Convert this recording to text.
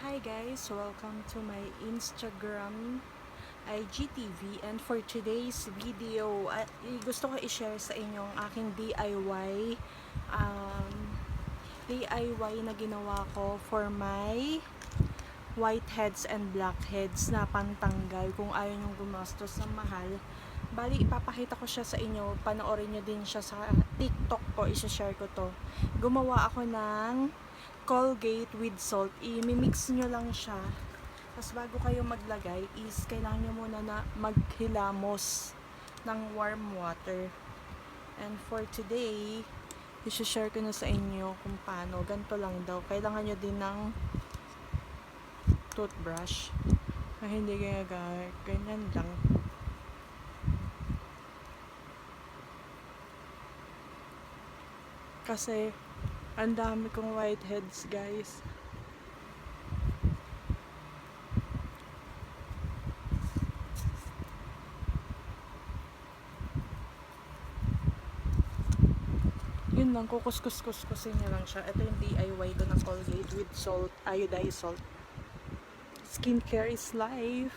Hi guys! Welcome to my Instagram IGTV, and for today's video, gusto ko i-share sa inyo ang aking DIY na ginawa ko for my whiteheads and blackheads na pantanggal kung ayaw nyo gumastos ng mahal. Bali, ipapakita ko siya sa inyo, panoorin nyo din siya sa TikTok ko, isa-share ko to. Gumawa ako ng Colgate with salt. I-mix nyo lang siya. Tapos bago kayo maglagay is kailangan nyo muna na maghilamos ng warm water. And for today, i-share ko na sa inyo kung paano. Ganito lang daw. Kailangan nyo din ng toothbrush. Hindi ginagamit. Ganyan lang. Kasi ang dami kong whiteheads, guys. Yun lang, kukuskus-kuskusin niya lang siya. Ito yung DIY ko ng Colgate with salt, iodized salt. Skincare is life.